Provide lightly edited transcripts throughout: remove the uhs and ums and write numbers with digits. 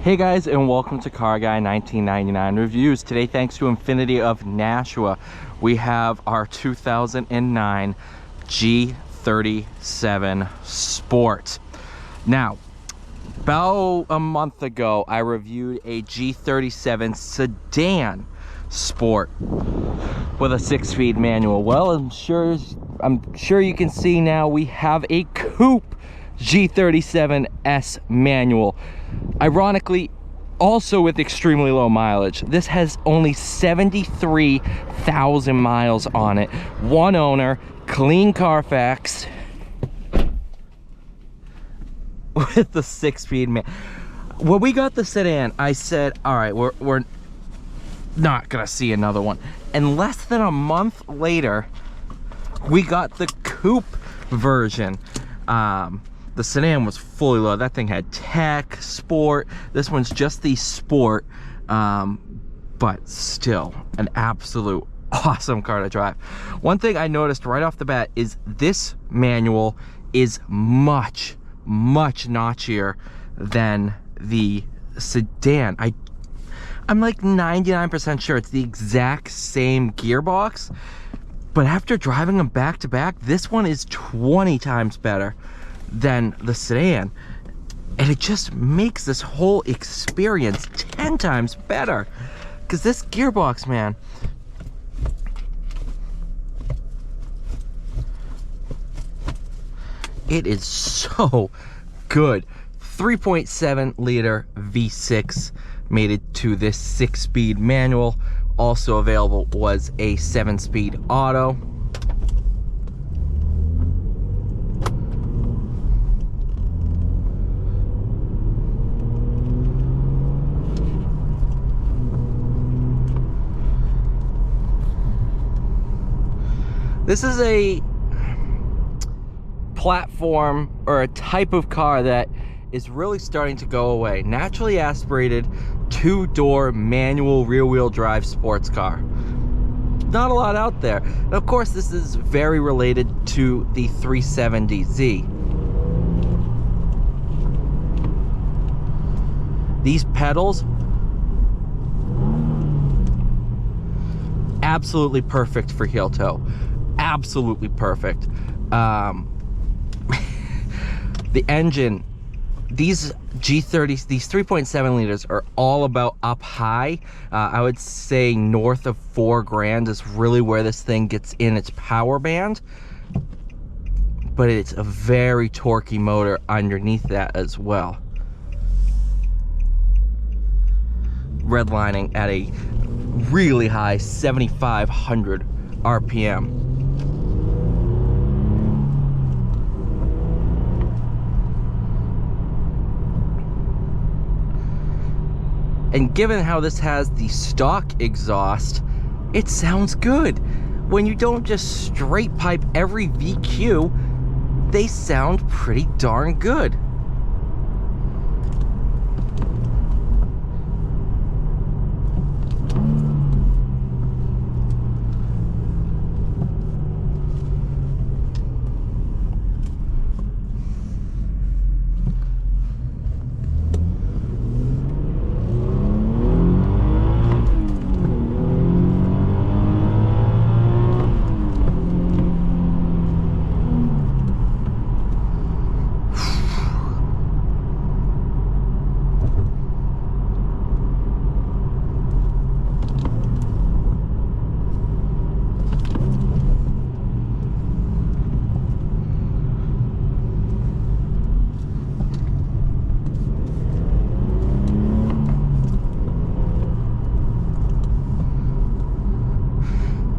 Hey guys, and welcome to Car Guy 1999 Reviews. Today, thanks to Infiniti of Nashua, we have our 2009 G37 Sport. Now, about a month ago, I reviewed a G37 sedan Sport with a 6-speed manual. Well, I'm sure you can see now we have a coupe G37S manual. Ironically, also with extremely low mileage. This has only 73,000 miles on it. One owner, clean Carfax, with the 6-speed man. When we got the sedan, I said, all right, we're not gonna see another one. And less than a month later, we got the coupe version. The sedan was fully loaded. That thing had tech, sport. This one's just the sport, but still an absolute awesome car to drive. One thing I noticed right off the bat is this manual is much notchier than the sedan. I'm like 99% sure it's the exact same gearbox, but after driving them back to back, this one is 20 times better than the sedan, and it just makes this whole experience 10 times better, because this gearbox, man, it is so good. 3.7 liter V6 made it to this 6-speed manual. Also available was a 7-speed auto. This is a platform or a type of car that is really starting to go away. Naturally aspirated, 2-door manual rear-wheel drive sports car. Not a lot out there. And of course, this is very related to the 370Z. These pedals, absolutely perfect for heel toe. Absolutely perfect. The engine, these G30s, these 3.7 liters are all about up high. I would say north of 4 grand is really where this thing gets in its power band, but it's a very torquey motor underneath that as well. Redlining at a really high 7,500 RPM. And given how this has the stock exhaust, it sounds good. When you don't just straight pipe every VQ, they sound pretty darn good.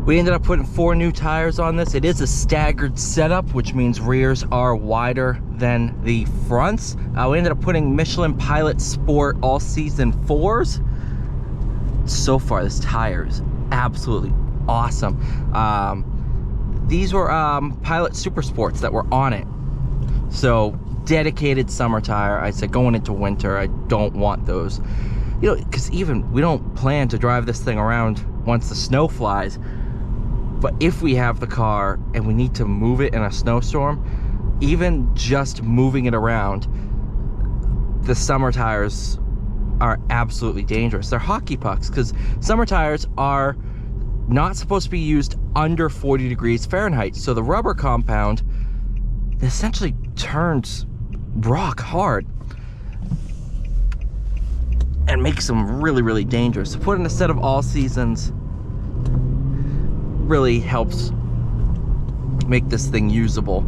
We ended up putting 4 new tires on this. It is a staggered setup, which means rears are wider than the fronts. We ended up putting Michelin Pilot Sport all-season 4s. So far, this tire is absolutely awesome. These were Pilot Super Sports that were on it. So, dedicated summer tire. I said going into winter, I don't want those. You know, because even we don't plan to drive this thing around once the snow flies. But if we have the car and we need to move it in a snowstorm, even just moving it around, the summer tires are absolutely dangerous. They're hockey pucks, because summer tires are not supposed to be used under 40 degrees Fahrenheit. So the rubber compound essentially turns rock hard and makes them really, really dangerous. So putting a set of all seasons really helps make this thing usable.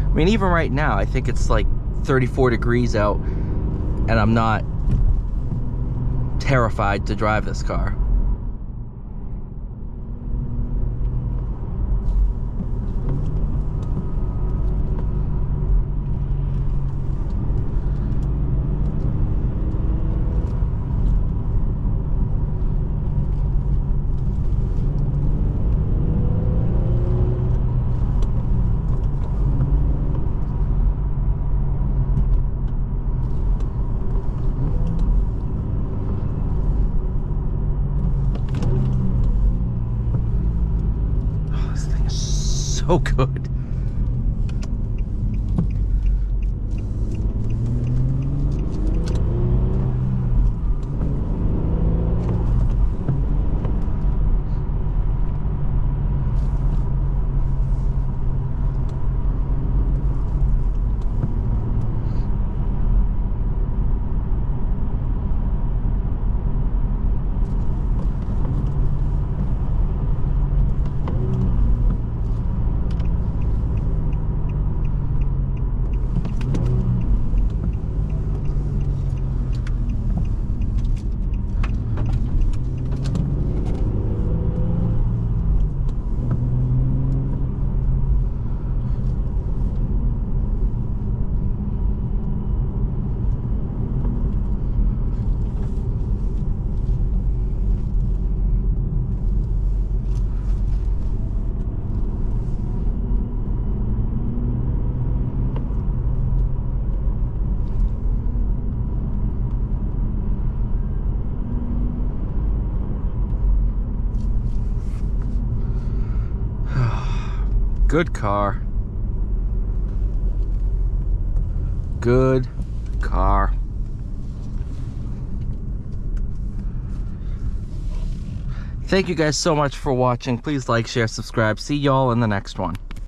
I mean, even right now, I think it's like 34 degrees out, and I'm not terrified to drive this car. So good. Good car. Good car. Thank you guys so much for watching. Please like, share, subscribe. See y'all in the next one.